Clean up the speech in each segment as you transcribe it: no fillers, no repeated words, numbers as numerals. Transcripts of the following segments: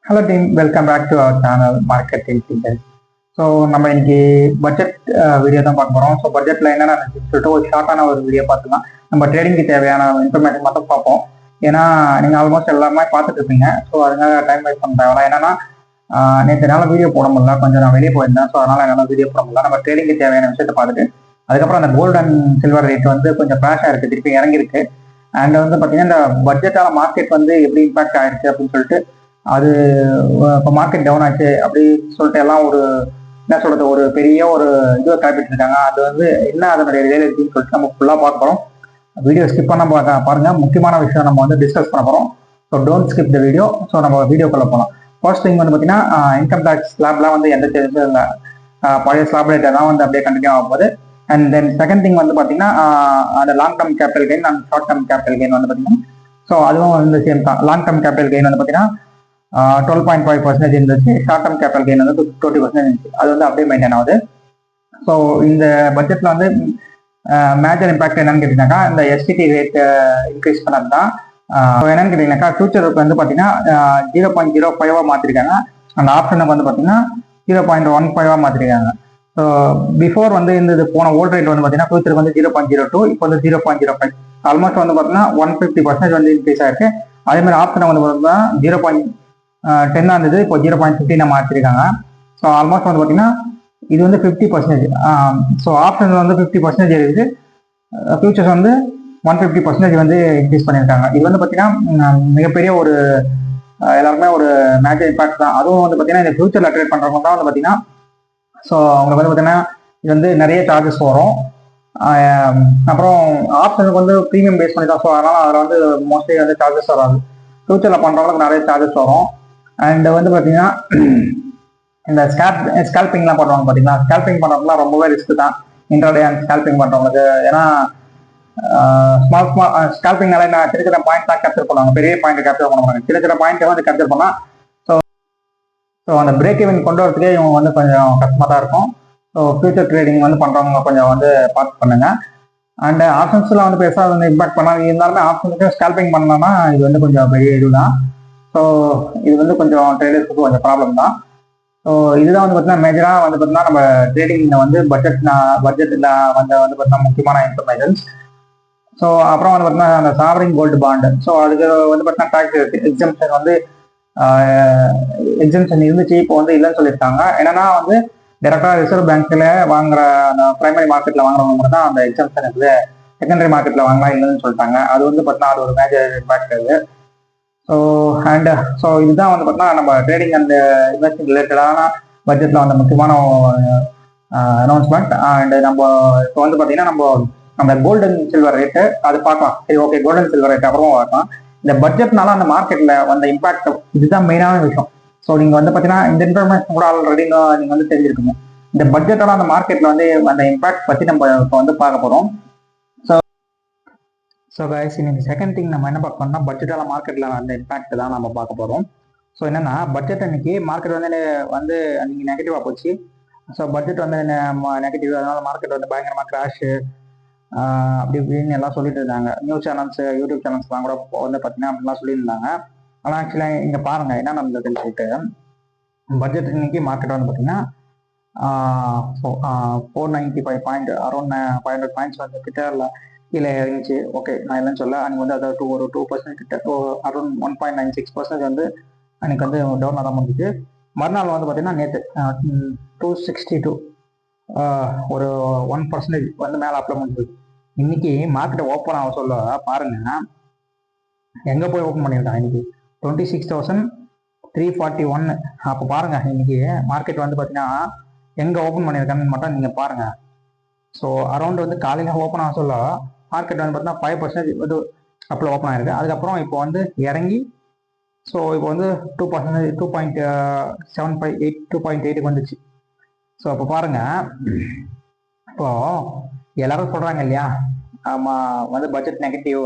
Hello team, welcome back to our channel marketing teachers. So நம்ம இன்னைக்கு budget video தான் பார்க்க போகிறோம். ஸோ பட்ஜெட்டில் என்னென்ன சொல்லிட்டு ஒரு ஷார்ட்டான ஒரு வீடியோ பார்த்துக்கலாம். நம்ம ட்ரேடிங்க்கு தேவையான இன்ஃபர்மேஷன் மட்டும் பார்ப்போம். ஏன்னா நீங்கள் ஆல்மோஸ்ட் எல்லாமே பார்த்துட்டு இருப்பீங்க. ஸோ அதனால டைம் வேஸ்ட் பண்ண தேவையில்ல. என்னன்னா நேற்று என்னால் வீடியோ போட முடியல, கொஞ்சம் நான் வெளியே போயிருந்தேன். ஸோ அதனால் என்னால் வீடியோ போட முடியல. நம்ம ட்ரேடிங்க்கு தேவையான விஷயத்தை பார்த்துட்டு அதுக்கப்புறம் அந்த கோல்டு அண்ட் சில்வர் ரேட் வந்து கொஞ்சம் கிராஷாக இருக்குது, திருப்பி இறங்கிருக்கு. அண்ட் வந்து பார்த்தீங்கன்னா இந்த பட்ஜெட்டான மார்க்கெட் வந்து எப்படி இம்பாக்ட் ஆயிருக்கு அப்படின்னு சொல்லிட்டு அது இப்போ மார்க்கெட் டவுன் ஆச்சு அப்படி சொல்லிட்டு எல்லாம் ஒரு என்ன சொல்றது ஒரு பெரிய ஒரு இதுவை காப்பிட்டு இருக்காங்க. அது வந்து என்ன அதனுடைய ரியாலிட்டின்னு சொல்லிட்டு நம்ம ஃபுல்லாக பார்க்க போகிறோம். வீடியோ ஸ்கிப் பண்ண பாருங்க, முக்கியமான விஷயம் நம்ம வந்து டிஸ்கஸ் பண்ண போகிறோம். So don't skip the video. So நம்ம வீடியோக்குள்ள போகலாம். ஃபர்ஸ்ட் திங் வந்து பார்த்தீங்கன்னா இன்கம் டேக்ஸ் ஸ்லாப்லாம் வந்து எந்த சேஞ்சஸும் இல்லை, பழைய ஸ்லாப் ரேட்டை தான் வந்து அப்படியே கண்டினியூ ஆகும் போது. அண்ட் தென் செகண்ட் திங் வந்து பார்த்தீங்கன்னா அந்த long term capital gain and short term capital gain வந்து பார்த்தீங்கன்னா ஸோ அதுவும் வந்து சேம் தான். லாங் டர்ம் கேபிட்டல் கெயின் வந்து பார்த்தீங்கன்னா 12.5% இருந்துச்சு, ஷார்ட் டர்ம் கேபிட்டல் கெயின் வந்து 20% இருந்துச்சு. அது வந்து அப்படியே மெயின்டைன் ஆகுது. ஸோ இந்த பட்ஜெட்ல வந்து மேஜர் இம்பாக்ட் என்னன்னு கேட்டீங்கன்னாக்கா இந்த எஸ்டிடி ரேட் இன்க்ரீஸ் பண்ணது தான். என்னன்னு கேட்டீங்கன்னாக்கா ஃபியூச்சருக்கு வந்து பார்த்தீங்கன்னா 0.05 மாற்றிருக்காங்க. அந்த ஆப்ஷனுக்கு வந்து பார்த்தீங்கன்னா 0.15 மாற்றிருக்காங்க. ஸோ பிஃபோர் வந்து இந்த போன ஓல்ட் ரேட் வந்து பார்த்தீங்கன்னா ஃபியூச்சருக்கு வந்து 0.02, இப்போ வந்து 0.05. ஆல்மோஸ்ட் வந்து பார்த்தீங்கன்னா 150% வந்து இன்க்ரீஸ் ஆயிருக்கு. அதே மாதிரி ஆப்ஷனை வந்து பார்த்தீங்கன்னா 0.10 இருந்தது, இப்போ 0.15 மாற்றிருக்காங்க. ஸோ ஆல்மோஸ்ட் வந்து பார்த்தீங்கன்னா இது வந்து 50%. ஸோ ஆப்ஷன் வந்து 50% இருக்குது, ஃபியூச்சர்ஸ் வந்து 150% வந்து இன்க்ரீஸ் பண்ணியிருக்காங்க. இது வந்து பார்த்தீங்கன்னா மிகப்பெரிய ஒரு எல்லாருமே ஒரு மேஜர் இம்பாக்ட் தான். அதுவும் வந்து பார்த்தீங்கன்னா இந்த ஃபியூச்சரில் ட்ரேட் பண்ணுறவங்க தான் வந்து பார்த்தீங்கன்னா ஸோ அவங்களுக்கு வந்து பார்த்தீங்கன்னா இது வந்து நிறைய சார்ஜஸ் வரும். அப்புறம் ஆப்ஷனுக்கு வந்து ப்ரீமியம் பேஸ் பண்ணி தான். ஸோ அதனால் அதில் வந்து மோஸ்ட்லி வந்து சார்ஜஸ் வராது. ஃபியூச்சரில் பண்ணுறவங்களுக்கு நிறைய சார்ஜஸ் வரும். அண்ட் வந்து பார்த்தீங்கன்னா இந்த ஸ்கேல்பிங்லாம் பண்ணுவாங்க பார்த்தீங்கன்னா, ஸ்கேல்பிங் பண்ணுறவங்கலாம் ரொம்பவே ரிஸ்க் தான் இன்ட்ராடே அண்ட் ஸ்கேல்பிங் பண்ணுறவங்களுக்கு. ஏன்னா ஸ்மால் ஸ்கேல்பிங்னால என்ன சின்ன சின்ன பாயிண்ட் தான் கேப்சர் பண்ணுவாங்க, பெரிய பாயிண்ட் கேப்சர் பண்ண மாட்டாங்க. சின்ன சின்ன பாயிண்ட்டை வந்து கேப்சர் பண்ணால் ஸோ அந்த பிரேக் ஈவன் கொண்டு வரதுக்கே இவங்க வந்து கொஞ்சம் கஷ்டமாக தான் இருக்கும். ஸோ ஃபியூச்சர் ட்ரேடிங் வந்து பண்ணுறவங்க கொஞ்சம் வந்து பார்த்து பண்ணுங்க. அண்ட் ஆப்ஷன்ஸில் வந்து பெருசாக வந்து இம்பாக்ட் பண்ணாங்க. இருந்தாலுமே ஆப்ஷனுக்கு ஸ்கேல்பிங் பண்ணலாம்னா இது வந்து கொஞ்சம் பெரிய இதுதான். ஸோ இது வந்து கொஞ்சம் ட்ரேடர்ஸுக்கு கொஞ்சம் ப்ராப்ளம் தான். ஸோ இதுதான் வந்து பார்த்தீங்கன்னா மேஜராக வந்து பார்த்தீங்கன்னா நம்ம ட்ரேடிங்கில் வந்து பட்ஜெட்டில் வந்து பார்த்தீங்கன்னா முக்கியமான இன்ஃபர்மேஷன்ஸ். ஸோ அப்புறம் வந்து பார்த்தீங்கன்னா அந்த சாவரின் கோல்டு பாண்டு. ஸோ அதுக்கு வந்து பார்த்தீங்கன்னா டாக்ஸ் எக்ஸம்ஷன் வந்து எக்ஸம்ஷன் இருந்துச்சு, இப்போ வந்து இல்லைன்னு சொல்லியிருக்காங்க. என்னன்னா வந்து டைரக்டாக ரிசர்வ் பேங்க்ல வாங்குற அந்த பிரைமரி மார்க்கெட்ல வாங்குறவங்க மட்டும் தான் அந்த எக்ஸம்ஷன் இருக்குது, செகண்டரி மார்க்கெட்ல வாங்கலாம் இல்லைன்னு சொல்லிட்டாங்க. அது வந்து பார்த்தீங்கன்னா அது ஒரு மேஜர் இம்பாக்ட் இருக்குது. ஸோ இதுதான் வந்து பார்த்தீங்கன்னா நம்ம ட்ரேடிங் அண்ட் இன்வெஸ்டிங் ரிலேட்டடான பட்ஜெட்ல வந்து முக்கியமான அனௌன்ஸ்மெண்ட். அண்ட் நம்ம இப்போ வந்து பார்த்தீங்கன்னா நம்ம கோல்டு அண்ட் சில்வர் ரேட்டு அது பார்க்கலாம். சரி, okay, gold and silver rate அப்புறமா பார்க்கலாம். இந்த பட்ஜெட்னால அந்த மார்க்கெட்ல வந்த இம்பாக்ட் இதுதான் மெயினான விஷயம். ஸோ நீங்க வந்து பார்த்தீங்கன்னா இந்த இன்ஃபர்மேஷன் கூட ஆல்ரெடி நீங்க வந்து தெரிஞ்சிருக்கீங்க. இந்த பட்ஜெட்டால அந்த மார்க்கெட்ல வந்து அந்த இம்பாக்ட் பத்தி நம்ம இப்போ வந்து பார்க்க போறோம். ஸோ கைஸ், இன்னைக்கு செகண்ட் திங் நம்ம என்ன பார்க்கணும்னா பட்ஜெட்டால மார்க்கெட்ல அந்த இம்பாக்ட் தான் நம்ம பார்க்க போறோம். ஸோ என்னன்னா பட்ஜெட் அன்னைக்கு மார்க்கெட் வந்து அன்னைக்கு நெகட்டிவா போச்சு. ஸோ பட்ஜெட் வந்து நெகட்டிவ், அதனால மார்க்கெட் வந்து பயங்கரமா கிராஷ் அப்படி இப்படின்னு எல்லாம் சொல்லிட்டு இருந்தாங்க. நியூஸ் சேனல்ஸ், யூடியூப் சேனல்ஸ்லாம் கூட வந்து பார்த்தீங்கன்னா அப்படிலாம் சொல்லியிருந்தாங்க. ஆனால் ஆக்சுவலாக இங்கே பாருங்க என்ன நடந்ததுன்னு சொல்லிட்டு, பட்ஜெட் இன்னைக்கு மார்க்கெட் வந்து பார்த்தீங்கன்னா 495 பாயிண்ட், அரௌண்ட் 500 பாயிண்ட்ஸ் வந்து கிட்ட இல்லை கீழே இருந்துச்சு. ஓகே, நான் இல்லைன்னு சொல்ல, அன்னைக்கு வந்து அதாவது ஒரு 2% கிட்ட, அரௌண்ட் 1.96% வந்து அன்னைக்கு வந்து டவுனாக தான் முடிஞ்சிச்சு. மறுநாள் வந்து பார்த்தீங்கன்னா நேற்று 262 ஒரு 1% வந்து மேலே அப்ளை முடிஞ்சது. இன்னைக்கு மார்க்கெட்டை ஓப்பன் ஆக சொல்ல பாருங்க எங்கே போய் ஓப்பன் பண்ணியிருக்காங்க. இன்னைக்கு 26,341. அப்போ பாருங்க இன்னைக்கு மார்க்கெட் வந்து பார்த்தீங்கன்னா எங்கே ஓப்பன் பண்ணியிருக்காங்கன்னு மட்டும் நீங்கள் பாருங்க. ஸோ அரௌண்ட் வந்து காலையில் ஓப்பன் ஆக சொல்ல மார்க்கெட் வந்து பார்த்தீங்கன்னா 5% வந்து அப்போ ஓப்பன் ஆயிருக்கு. அதுக்கப்புறம் இப்போ வந்து இறங்கி ஸோ இப்போ வந்து 2%, 2.75, 2.8 வந்துச்சு. ஸோ அப்போ பாருங்க, இப்போ எல்லாரும் சொல்றாங்க இல்லையா, வந்து பட்ஜெட் நெகட்டிவ்,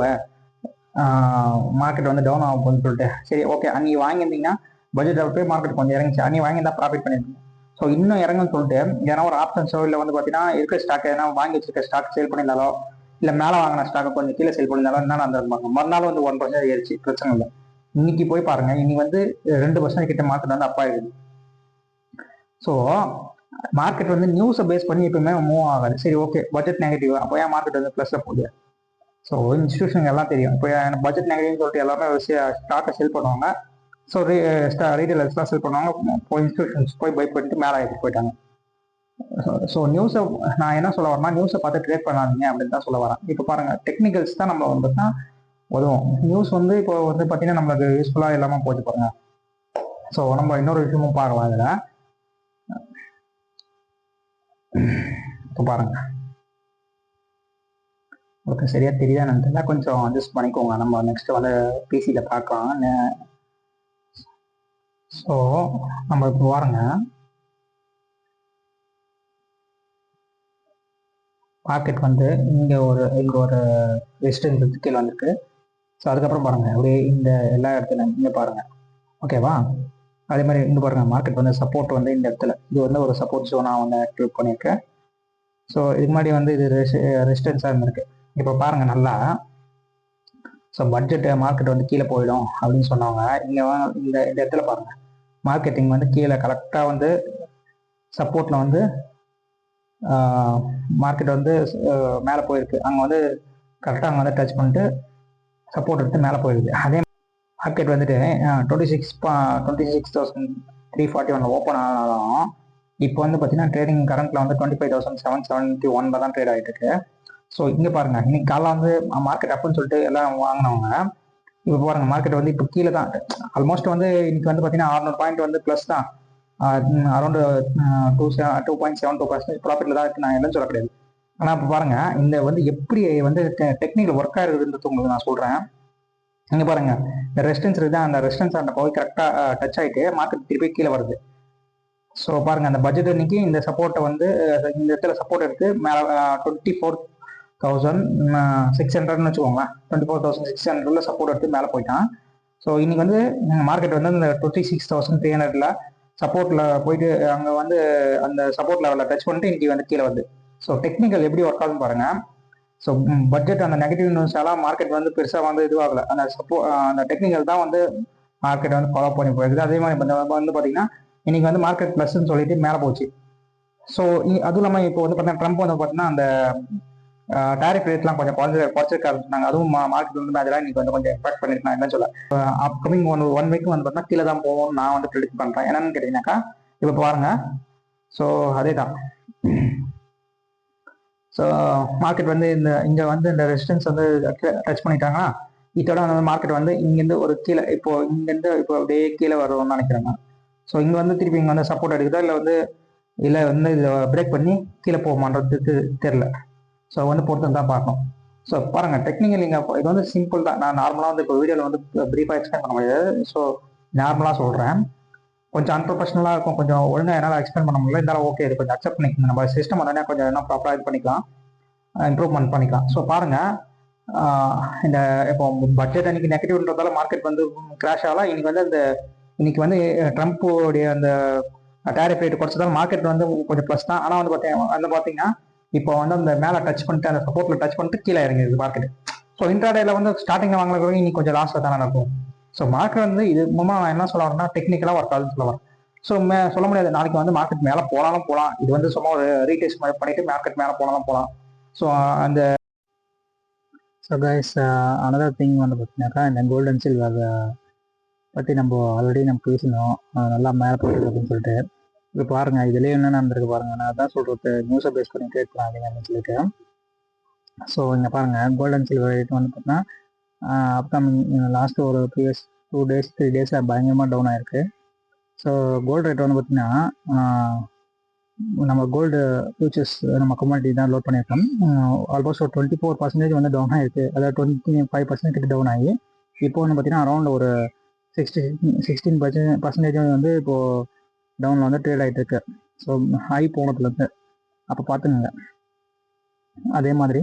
மார்க்கெட் வந்து டவுன் ஆகும்னு சொல்லிட்டு. சரி, ஓகே, அன்னைக்கு வாங்கியிருந்தீங்கன்னா பட்ஜெட் போய் மார்க்கெட் கொஞ்சம் இறங்கிச்சு, அன்னைக்கு வாங்கியிருந்தா ப்ராஃபிட் பண்ணிருக்கீங்க. ஸோ இன்னும் இறங்குன்னு சொல்லிட்டு ஏன்னா ஒரு ஆப்ஷன்ஸோ இல்லை வந்து பார்த்தீங்கன்னா இருக்கிற ஸ்டாக் ஏன்னா வாங்கி வச்சிருக்க ஸ்டாக் சேல் பண்ணியிருந்தாலோ இல்லை மேலே வாங்கின ஸ்டாக்கை கொஞ்சம் கீழே சேல் பண்ணியிருந்தாலும் என்ன நடந்திருப்பாங்க. மறுநாள் வந்து 1% ஏறிச்சு, பிரச்சனை இல்லை. இன்னைக்கு போய் பாருங்க, இன்னைக்கு வந்து 2% கிட்ட மார்க்கெட் வந்து அப்பா இருக்குது. ஸோ மார்க்கெட் வந்து நியூஸை பேஸ் பண்ணி எப்பவுமே மூவ் ஆகாது. சரி, ஓகே, பட்ஜெட் நெகட்டிவ், அப்போ ஏன் மார்க்கெட் வந்து ப்ளஸ்ல போகுது? ஸோ இன்ஸ்டியூஷன் எல்லாம் தெரியும். இப்போ பட்ஜெட் நெகட்டிவ்னு சொல்லிட்டு எல்லாமே ஸ்டாக்கை செல் பண்ணுவாங்க. ஸோ ரீட்டைலர்ஸ்லாம் செல் பண்ணுவாங்க. இப்போ இன்ஸ்டியூஷன்ஸ் போய் பை பண்ணிட்டு மேலே எடுத்துட்டு போயிட்டாங்க. ஸோ நியூஸை நான் என்ன சொல்ல வரேன்னா, நியூஸை பார்த்து ட்ரேட் பண்ணாதீங்க அப்படின்னு தான் சொல்ல வரேன். இப்போ பாருங்க, டெக்னிக்கல்ஸ் தான் நம்ம வந்து தான் உதவும். நியூஸ் வந்து இப்போ வந்து பார்த்தீங்கன்னா நம்மளுக்கு யூஸ்ஃபுல்லாக இல்லாமல் போச்சு பாருங்க. ஸோ நம்ம இன்னொரு விஷயமும் பார்க்கலாம் இதில். இப்போ பாருங்க, ஓகே, சரியா தெரியுதான்னு தெரியல, கொஞ்சம் அட்ஜஸ்ட் பண்ணிக்கோங்க. நம்ம நெக்ஸ்ட் வந்து பிசியில் பார்க்கலாம். ஸோ நம்ம இப்போ பாருங்க, மார்க்கெட் வந்து இங்கே ஒரு ரெசிஸ்டன்ஸ் கீழே வந்திருக்கு. ஸோ அதுக்கப்புறம் பாருங்க, அப்படியே இந்த எல்லா இடத்துல இங்கே பாருங்க, ஓகேவா? அதே மாதிரி இங்கே பாருங்க, மார்க்கெட் வந்து சப்போர்ட் வந்து இந்த இடத்துல இது வந்து ஒரு சப்போர்ட் ஜோனாக வந்து ஆக்டிவேட் பண்ணியிருக்கேன். ஸோ இதுக்கு முன்னாடி வந்து இது ரெசிஸ்டன்ஸாக இருந்திருக்கு. இப்போ பாருங்க நல்லா, ஸோ பட்ஜெட் மார்க்கெட் வந்து கீழே போயிடும் அப்படின்னு சொன்னாங்க. இங்கே இந்த இடத்துல பாருங்க, மார்க்கெட்டிங் வந்து கீழே கரெக்டாக வந்து சப்போர்ட்டில் வந்து மார்க்கெட் வந்து மேலே போயிருக்கு. அங்கே வந்து கரெக்டாக அங்கே வந்து டச் பண்ணிட்டு சப்போர்ட் எடுத்து மேலே போயிருக்கு. அதே மார்க்கெட் வந்துட்டு 26,341 ஓப்பன் ஆனாலும் இப்போ வந்து பார்த்தீங்கன்னா ட்ரேடிங் கரண்ட்ல வந்து 25,771 தான் ட்ரேட் ஆகிட்டு இருக்கு. ஸோ இங்கே பாருங்க, இன்னைக்கு காலைல வந்து மார்க்கெட் அப்புன்னு சொல்லிட்டு எல்லாம் வாங்கினவங்க இப்போ பாருங்க, மார்க்கெட் வந்து இப்போ கீழே தான். ஆல்மோஸ்ட் வந்து இன்னைக்கு வந்து பார்த்தீங்கன்னா 600 பாயிண்ட் வந்து ப்ளஸ் தான். அரௌண்ட் 2.72% ப்ராஃபிட்ல தான் இருக்கு. நான் எல்லாம் சொல்ல கிடையாது. ஆனால் இப்போ பாருங்க, இந்த வந்து எப்படி வந்து டெக்னிக்கல் ஒர்க் ஆகுதுன்றது உங்களுக்கு நான் சொல்றேன். இங்க பாருங்க, இந்த ரெசிஸ்டன்ஸ் இருக்குது, அந்த ரெசிஸ்டன்ஸ் அந்த போய் கரெக்டாக டச் ஆகிட்டு மார்க்கெட் திருப்பி கீழே வருது. ஸோ பாருங்க, அந்த பட்ஜெட் இன்னைக்கு இந்த சப்போர்ட்டை வந்து இந்த இடத்துல சப்போர்ட் எடுத்து மேலே 24,600ன்னு வச்சுக்கோங்க, 24,600ல சப்போர்ட் எடுத்து மேலே போயிட்டான். ஸோ இன்னைக்கு வந்து மார்க்கெட் வந்து இந்த 26,300ல சப்போர்ட்ல போயிட்டு அங்கே வந்து அந்த சப்போர்ட் லெவலில் டச் பண்ணிட்டு இன்னைக்கு வந்து கீழே வருது. ஸோ டெக்னிக்கல் எப்படி ஒர்க் ஆகுதுன்னு பாருங்க. ஸோ பட்ஜெட் அந்த நெகட்டிவ் நியூஸாலாம் மார்க்கெட் வந்து பெருசாக வந்து இதுவாகல. அந்த டெக்னிக்கல் தான் வந்து மார்க்கெட் வந்து ஃபாலோ பண்ணி போயிருக்குது. அதே மாதிரி வந்து பார்த்தீங்கன்னா இன்னைக்கு வந்து மார்க்கெட் ப்ளஸ்ன்னு சொல்லிட்டு மேலே போச்சு. ஸோ அதுவும் இல்லாமல் இப்போ வந்து பார்த்தீங்கன்னா ட்ரம்ப் வந்து பார்த்தீங்கன்னா அந்த டாரிஃப் ரேட்லாம் கொஞ்சம் குறைச்சிருக்க ஆரம்பிச்சிருந்தாங்க. அதுவும் மார்க்கெட் வந்து அதெல்லாம் இன்னைக்கு வந்து கொஞ்சம் இம்பாக்ட் பண்ணிருக்காங்க. என்ன சொல்ல, அப்கமிங் ஒன் வீக் வந்து பார்த்தீங்கன்னா கீழே தான் போகும்னு நான் வந்து ப்ரெடிக்ட் பண்ணுறேன். என்னன்னு கேட்டீங்கன்னாக்கா, இப்போ பாருங்க, ஸோ அதே தான். ஸோ மார்க்கெட் வந்து இங்கே வந்து இந்த ரெசிஸ்டன்ஸ் வந்து டச் பண்ணிட்டாங்கன்னா இதோட வந்து மார்க்கெட் வந்து இங்கேருந்து ஒரு கீழே இங்கேருந்து இப்போ அப்படியே கீழே வரும்னு நினைக்கிறேங்க. ஸோ இங்கே வந்து திருப்பி இங்கே வந்து சப்போர்ட் எடுக்குதா இல்லை வந்து இதை பிரேக் பண்ணி கீழே போகுமான்றதுக்கு தெரில. ஸோ வந்து பொறுத்து தான் பார்க்கணும். ஸோ பாருங்க, டெக்னிக்கல் இது வந்து சிம்பிள் தான். நான் நார்மலாக வந்து இப்போ வீடியோவில் வந்து ப்ரீஃபாக எக்ஸ்பிளைன் பண்ண முடியாது. ஸோ நார்மலாக சொல்கிறேன். கொஞ்சம் அன்ப்ரொஃபஷனலாக இருக்கும், கொஞ்சம் ஒழுங்காக என்னால் எக்ஸ்பிளைன் பண்ண முடியல. இருந்தாலும் ஓகே, இது கொஞ்சம் அக்செப்ட் பண்ணிக்கணும். நம்ம சிஸ்டம் உடனே கொஞ்சம் என்ன ப்ராப்பராக இது பண்ணிக்கலாம், இம்ப்ரூவ்மெண்ட் பண்ணிக்கலாம். ஸோ பாருங்க, இந்த இப்போ பட்ஜெட் அன்னைக்கு நெகட்டிவ்ன்றதால மார்க்கெட் வந்து கிராஷ் ஆகலாம். இன்னைக்கு வந்து ட்ரம்ப்போடைய அந்த டேரிஃப் ரேட் குறைச்சதால மார்க்கெட் வந்து கொஞ்சம் ப்ளஸ் தான். ஆனால் வந்து பார்த்தீங்கன்னா இப்போ வந்து அந்த மேலே டச் பண்ணிட்டு அந்த சப்போர்ட்ல டச் பண்ணிட்டு கீழே இறங்கிடுது மார்க்கெட். ஸோ இன்ட்ராடேல வந்து ஸ்டார்டிங்ல வாங்கினது இன்னைக்கு கொஞ்சம் லாஸ்ல தானே நடக்கும். ஸோ மார்க்கெட் வந்து இது மூலமா நான் என்ன சொல்ல வரேன்னா, டெக்னிக்கலா ஒர்க் ஆகுதுன்னு சொல்ல வரேன். ஸோ சொல்ல முடியாது நாளைக்கு வந்து மார்க்கெட் மேலே போனாலும் போகலாம். இது வந்து சும்மா ஒரு ரீடெஸ்ட் பண்ணிட்டு மார்க்கெட் மேலே போனாலும் போகலாம். ஸோ அந்த கைஸ், அனதர் திங் வந்து பார்த்தீங்கன்னாக்கா, இந்த கோல்டு அண்ட் சில்வர் பற்றி நம்ம ஆல்ரெடி நம்ம பேசினோம். நல்லா மேலே போயிருக்கு அப்படின்னு சொல்லிட்டு. இப்போ பாருங்க, இதுலேயே என்ன நடந்திருக்கு பாருங்க. நான் தான் சொல்றது, நியூஸை பேஸ் பண்ணி ட்ரேட் பண்ணாதீங்க அப்படின்னு சொல்லிட்டு. ஸோ இங்கே பாருங்க, கோல்டு அண்ட் சில்வர் ரேட் வந்து பார்த்தீங்கன்னா அப்கமிங் லாஸ்ட் ஒரு 3 டேஸில் பயங்கரமாக டவுன் ஆயிருக்கு. ஸோ கோல்டு ரேட் வந்து பார்த்தீங்கன்னா நம்ம கோல்டு ஃபியூச்சர்ஸ் நம்ம கமாடிட்டி தான் லோட் பண்ணியிருக்கோம். ஆல்மோஸ்ட் ஒரு 24% வந்து டவுன் ஆகிருக்கு. அதாவது 25% கிட்ட டவுன் ஆகி இப்போ வந்து பார்த்தீங்கன்னா அரௌண்ட் ஒரு 16% வந்து இப்போது டவுனில் வந்து ட்ரேட் ஆகிட்டு இருக்கு. ஸோ ஹை போனதுலேருந்து அப்போ பார்த்துங்க. அதே மாதிரி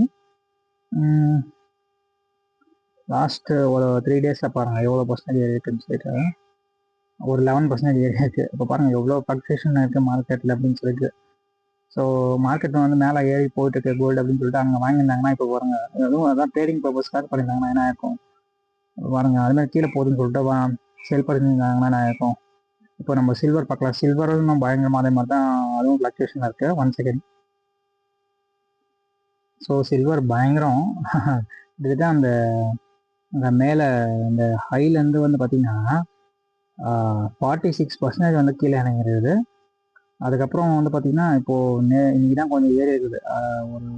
லாஸ்ட் ஒரு 3 டேஸில் பாருங்கள் எவ்வளோ பர்சன்டேஜ் இருக்குன்னு சொல்லிட்டு ஒரு 11% ஏறி இருக்கு. இப்போ பாருங்கள் எவ்வளோ ஃப்ளக்சுவேஷன் இருக்குது மார்க்கெட்டில் அப்படின்னு சொல்லிட்டு. ஸோ மார்க்கெட் வந்து மேலே ஏறி போயிட்டு இருக்கு கோல்டு அப்படின்னு சொல்லிட்டு அங்கே வாங்கியிருந்தாங்கன்னா இப்போ பாருங்க, அதுவும் அதான் ட்ரேடிங் பர்பஸ்க்காக பண்ணியிருந்தாங்கன்னா என்ன இருக்கும், பாருங்க அது மாதிரி கீழே போகுதுன்னு சொல்லிட்டு சேல் பண்ணியிருந்தாங்கன்னா நான் இருக்கும். இப்போ நம்ம சில்வர் பார்க்கலாம். சில்வரும் பயங்கரமாக அதே மாதிரி தான், அதுவும் ஃப்ளக்சுவேஷன் இருக்குது. 1 செகண்ட். ஸோ சில்வர் பயங்கரம். கிட்டத்தட்ட அந்த அந்த மேலே இந்த ஹைலேருந்து வந்து பார்த்தீங்கன்னா 46% வந்து கீழே இறங்கிருக்குது. அதுக்கப்புறம் வந்து பார்த்தீங்கன்னா இப்போது இன்னைக்கு தான் கொஞ்சம் ஏறி இருக்குது. ஒரு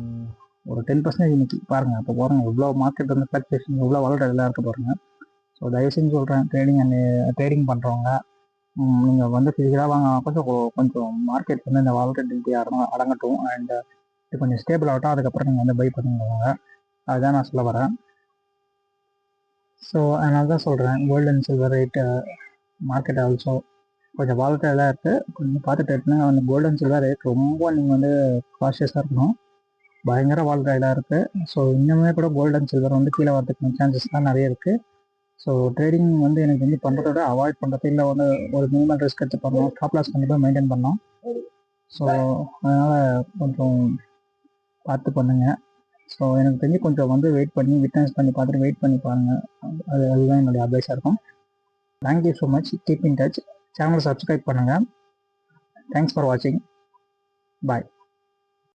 ஒரு 10% இன்னைக்கு பாருங்கள். அப்போ பாருங்கள் இவ்வளோ மார்க்கெட் வந்து ஃப்ளக்சுவேஷன் எவ்வளோ வாலடைலாக இருக்க பாருங்க. ஸோ தயவு செஞ்சு சொல்கிறேன், ட்ரேடிங் பண்ணுறவங்க நீங்கள் வந்து ஃபிசிக்கலாக வாங்க. கொஞ்சம் மார்க்கெட் வந்து இந்த வாலட்டிலிட்டி அடங்கட்டும் அண்ட் இது கொஞ்சம் ஸ்டேபிள் ஆகட்டும். அதுக்கப்புறம் நீங்கள் வந்து பை பண்ணிடுவாங்க. அதுதான் நான் சொல்ல வரேன். ஸோ அதனால தான் சொல்கிறேன், gold and silver rate market also கொஞ்சம் வாலட்டைலாக இருக்குது. கொஞ்சம் பார்த்துட்டு இருக்குன்னா அந்த கோல்டு அண்ட் சில்வர் ரேட் ரொம்ப நீங்கள் வந்து காஷியஸாக இருக்கணும். பயங்கர வாலட்டைலாக இருக்குது. ஸோ இன்னுமே கூட கோல்டு அண்ட் சில்வர் வந்து கீழே வரதுக்கு சான்சஸ் தான் நிறைய இருக்குது. ஸோ ட்ரேடிங் வந்து எனக்கு வந்து பண்ணுறதோட அவாய்ட் பண்ணுறது, இல்லை வந்து ஒரு மினிமல் ரிஸ்க் எடுத்து பண்ணணும். ஸ்டாப் லாஸ் கண்டிப்பாக மெயின்டைன் பண்ணோம். ஸோ அதனால் கொஞ்சம் பார்த்து பண்ணுங்கள். ஸோ எனக்கு தெரிஞ்சு கொஞ்சம் வந்து வெயிட் பண்ணி விட்னஸ் பண்ணி பார்த்துட்டு வெயிட் பண்ணி பாருங்கள். அதுதான் என்னுடைய அட்வைஸாக இருக்கும். Thank you so much. Keep in touch. சேனலை சப்ஸ்கிரைப் பண்ணுங்கள். தேங்க்ஸ் ஃபார் வாட்சிங். பாய்.